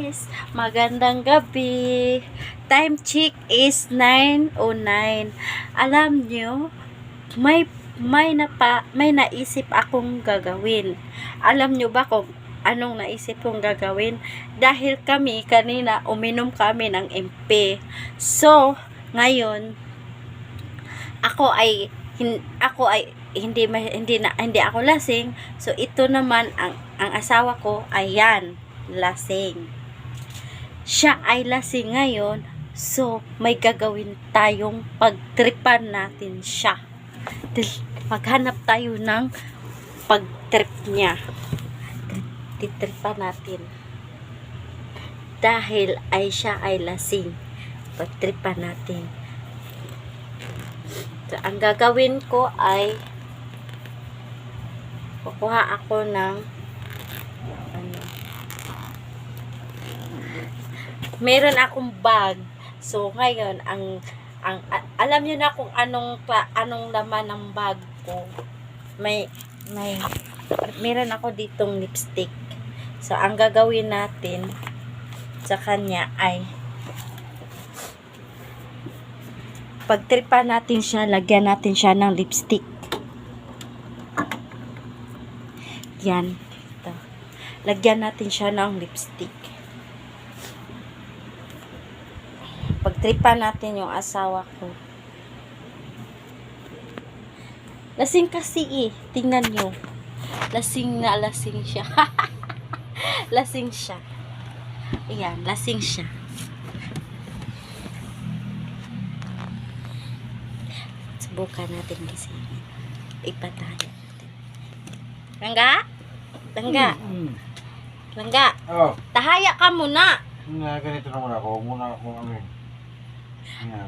guys, magandang gabi. Time check is 9:09. Alam nyo, may naisip akong gagawin. Alam nyo ba kung anong naisip kong gagawin? Dahil kami kanina uminom kami ng MP. So, ngayon ako ay hindi ako lasing. So ito naman ang asawa ko, ayan, lasing. Siya ay lasing ngayon. So may gagawin tayong pagtripan natin siya. Maghanap tayo ng pagtrip niya. Titripan natin. Dahil siya ay lasing. Pagtripan natin. So, ang gagawin ko ay kukuha ako ng meron akong bag. So ngayon alam niyo na kung anong laman ng bag ko. Meron ako ditong lipstick. So ang gagawin natin sa kanya ay pagtripan natin siya, lagyan natin siya ng lipstick. Yan. Ito. Lagyan natin siya ng lipstick. Pagtripan natin yung asawa ko. Lasing kasi tingnan nyo. Lasing na lasing siya. Lasing siya. Ayan, lasing siya. Subukan natin kasi. Ipatayan natin. Langga? Oh. Tahaya ka muna. Ganito naman ako. Muna ako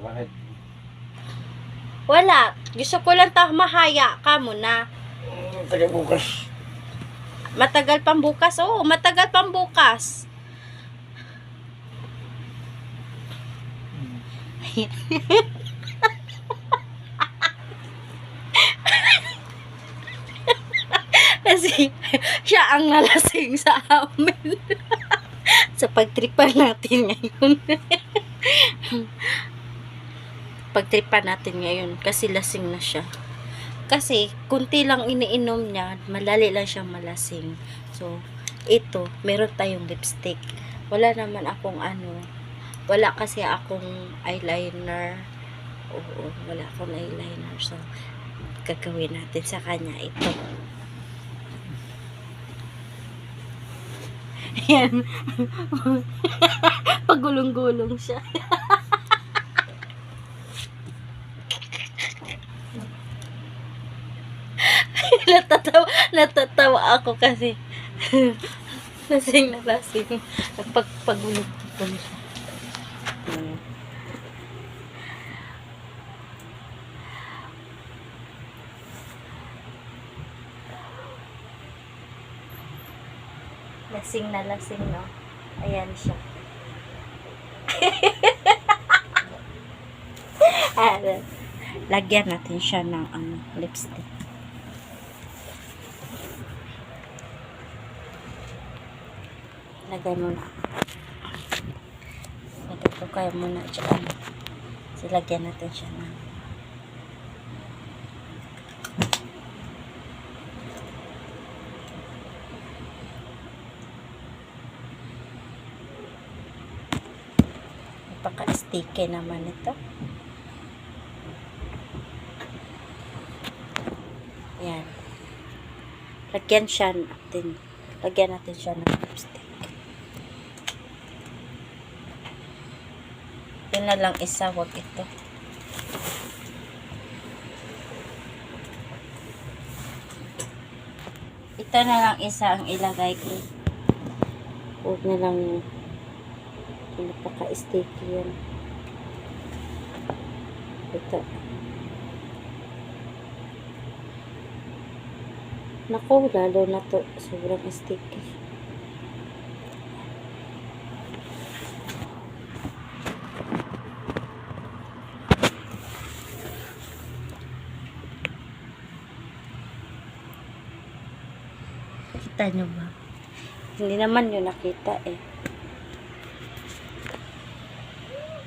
bakit? Wala. Gusto ko lang mahaya ka muna. Tagal bukas. Matagal pang bukas. Oo, matagal pang bukas. Kasi siya ang nalasing sa amin. Sa pagtripan natin ngayon. Pagtripan natin ngayon kasi lasing na siya. Kasi kunti lang iniinom niya, malali lang siyang malasing. So ito, meron tayong lipstick. Wala naman akong wala kasi akong eyeliner. Oo, wala akong eyeliner. So gagawin natin sa kanya ito. Yan. Pagulong-gulong siya. Natatawa ako kasi lasing na lasing. Pagulong-gulong siya. Lasing na lasing, no? Ayan siya. Lagyan natin siya ng lipstick. Lagay muna. Lagay muna dyan. So, lagyan natin siya ng paka-sticky naman ito. Yan. Lagyan natin siya ng lipstick. Yun na lang isa, wag ito. Ito na lang isa ang ilagay ko. Huwag na lang napaka-sticky yan. Ito. Naku, lalo na to. Sobrang sticky. Kita nyo ba? Hindi naman yun nakita eh.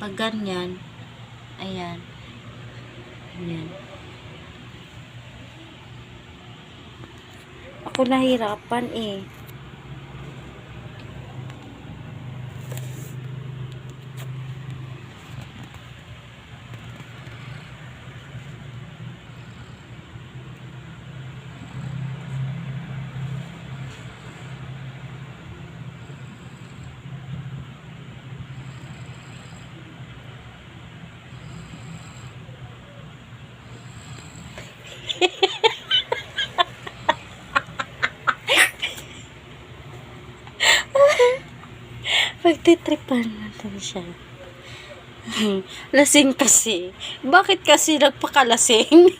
Pag ganyan, ayan. Ayan. Ako nahirapan eh. Pagtitripan natin siya. Lasing kasi. Bakit kasi nagpakalasing?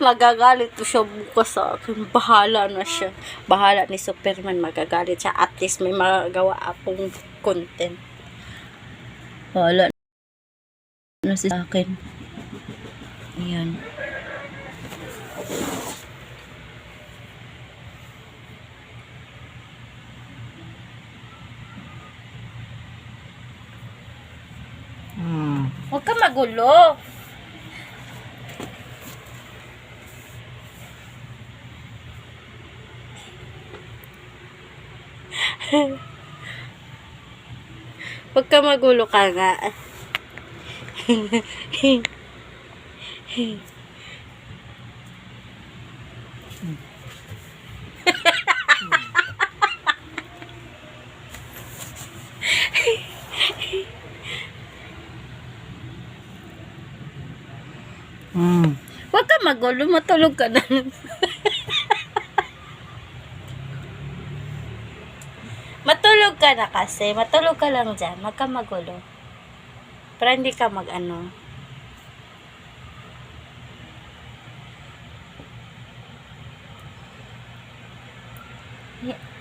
Magagalit to siya bukas sa akin. Bahala na siya. Bahala ni Superman. Magagalit siya. At least may magagawa akong content. Bahala na siya sa akin. Ayan. Huwag ka magulo. Huwag ka magulo ka nga. Huwag ka magulo, matulog ka na. Matulog ka na kasi. Matulog ka lang dyan. Huwag ka magulo. Para hindi ka mag-ano.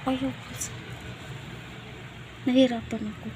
Ayaw kasi. Nahirapan ako.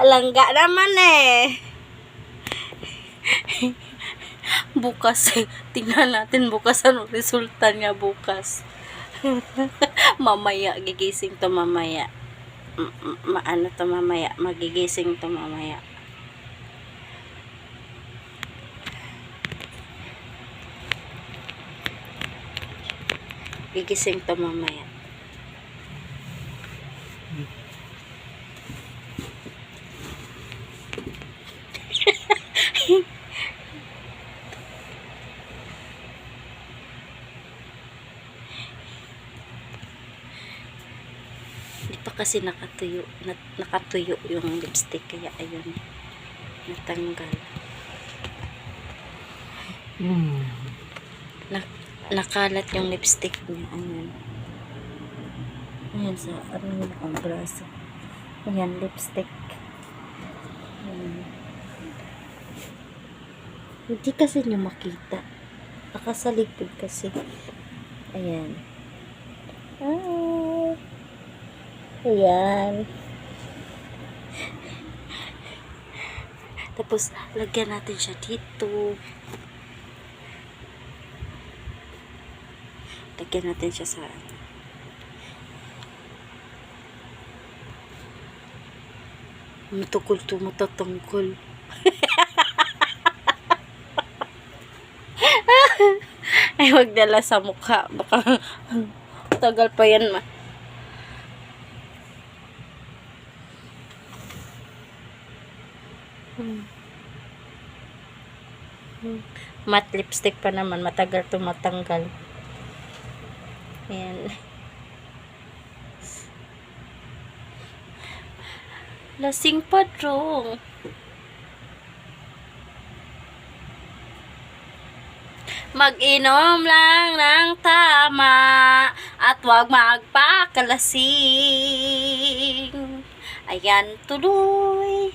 Langga naman eh. Bukas eh. Tingnan natin bukas anong resulta niya bukas. Mamaya, gigising to mamaya. Ano to mamaya? Magigising to mamaya. Gigising to mamaya. Hindi pa kasi nakatuyo yung lipstick kaya ayun natanggal. Nakalat yung lipstick niya. Ayun. Ayan sa ang braso. Ayan lipstick. Ayan. Hindi kasi niya makita. Nakasalikod kasi. Ayan. Ayan. Tapos, lagyan natin siya dito. Lagyan natin siya sa matukol to, matatangkol. Ay, wag dala sa mukha. Baka tagal pa yan ma. Matte lipstick pa naman. Matagal to matanggal. Ayan. Lasing padrong. Mag-inom lang ng tama at wag magpakalasing. Ayan, tuloy.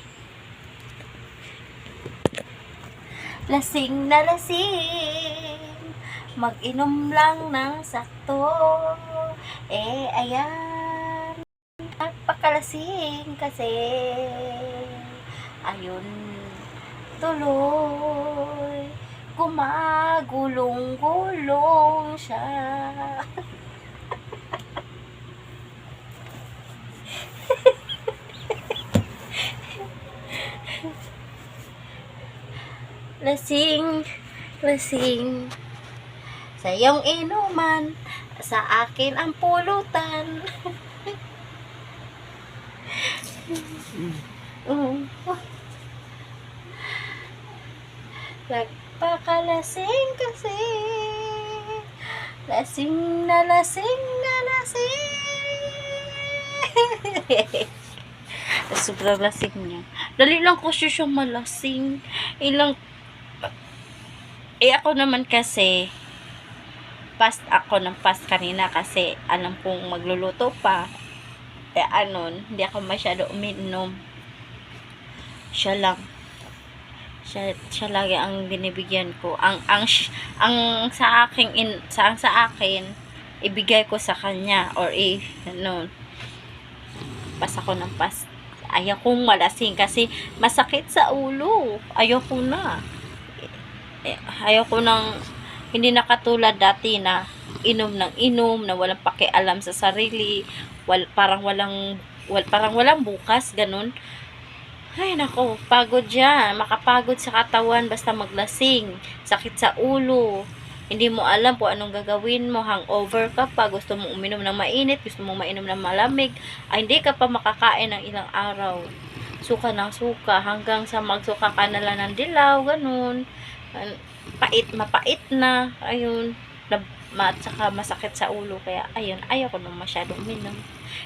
Lasing na lasing. Mag-inom lang ng sakto. Ayan. Nagpakalasing kasi. Ayun. Tuloy. Gumagulong-gulong siya. Lasing, lasing. Sa iyong inuman, sa akin ang pulutan. Nagpakalasing kasi. Lasing na lasing na lasing. Sobrang lasing niya. Dali lang kasi siya malasing. Ako naman kasi past ako ng past kanina kasi alam kong magluluto pa. Hindi ako masyado uminom. Siya lagi ang binibigyan ko. Ang sa akin ibigay ko sa kanya or pas ako ng pas. Ayaw kong malasing kasi masakit sa ulo. Ayaw ko na hindi na katulad dati na inom ng inom na walang pakialam sa sarili, parang walang bukas, ganun. Ay nako, pagod yan, makapagod sa katawan basta maglasing, sakit sa ulo, hindi mo alam kung anong gagawin mo, hangover ka pa, gusto mo uminom ng mainit, gusto mo mainom ng malamig, hindi ka pa makakain ng ilang araw, suka ng suka, hanggang sa magsuka ka na lang ng dilaw, ganun. Mapait na, ayun, at saka masakit sa ulo, kaya ayun, ayaw ko nung masyadong uminom.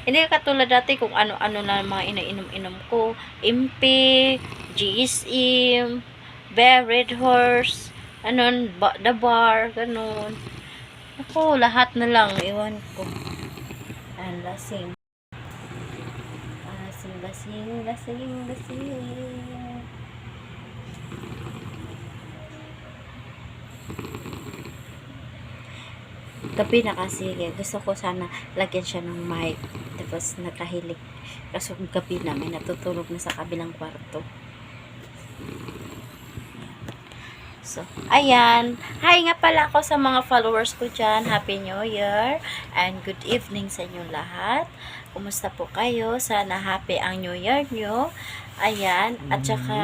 Hindi katulad dati kung ano-ano na mga inainom-inom ko, Impi, GSM, Red Horse, The Bar, ganun. Ako, lahat na lang, iwan ko. Ayan, lasing. Lasing. Gabi na kasi, gusto ko sana lagyan siya ng mic, tapos nakahilik, kaso gabi na, may natutulog na sa kabilang kwarto. So, ayan, hi nga pala ako sa mga followers ko dyan, Happy New Year and good evening sa inyo lahat. Kumusta po kayo? Sana happy ang New Year nyo. Ayan, at saka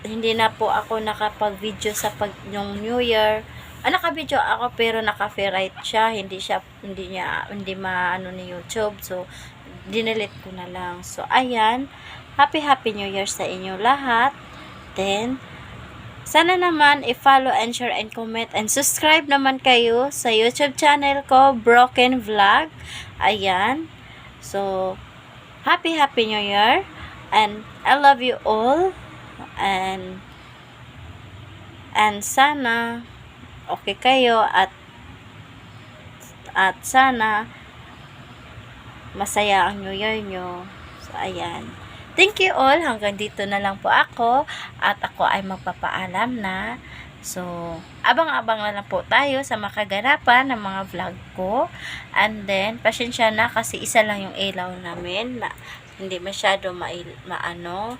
hindi na po ako nakapag-video sa yung New Year. Naka-video ako pero naka-ferrite siya, hindi maano ni YouTube. So, dinelete ko na lang. So, ayan. Happy New Year sa inyo lahat. Then, sana naman i-follow and share and comment and subscribe naman kayo sa YouTube channel ko, Broken Vlog. Ayan. So, Happy New Year. And I love you all. And sana okay kayo at sana masaya ang New Year nyo. So, ayan. Thank you all. Hanggang dito na lang po ako. At ako ay magpapaalam na. So, abang-abang na lang po tayo sa makaganapan ng mga vlog ko. And then, pasensya na kasi isa lang yung ilaw namin. hindi masyado maano.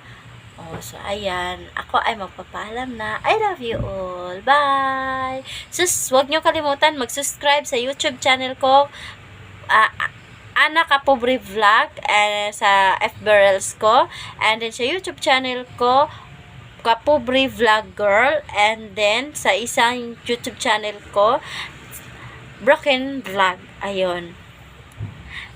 Oh, so ayan, ako ay magpapaalam na. I love you all. Bye. Huwag niyo kalimutan mag-subscribe sa YouTube channel ko. Ana Kapobre Vlog sa FB Reels ko, and then sa YouTube channel ko Kapobre Vlog Girl, and then sa isang YouTube channel ko Broken Vlog. Ayun.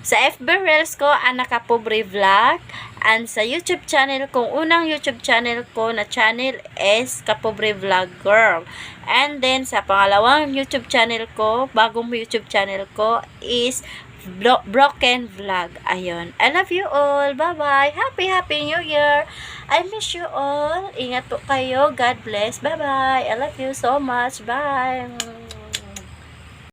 Sa FB Reels ko, Ana Kapobre Vlog. And sa YouTube channel kong unang YouTube channel ko na channel is Kapobre Vlog Girl. And then sa pangalawang YouTube channel ko, bagong YouTube channel ko is Broken Vlog. Ayun. I love you all. Bye-bye. Happy New Year. I miss you all. Ingat po kayo. God bless. Bye-bye. I love you so much. Bye.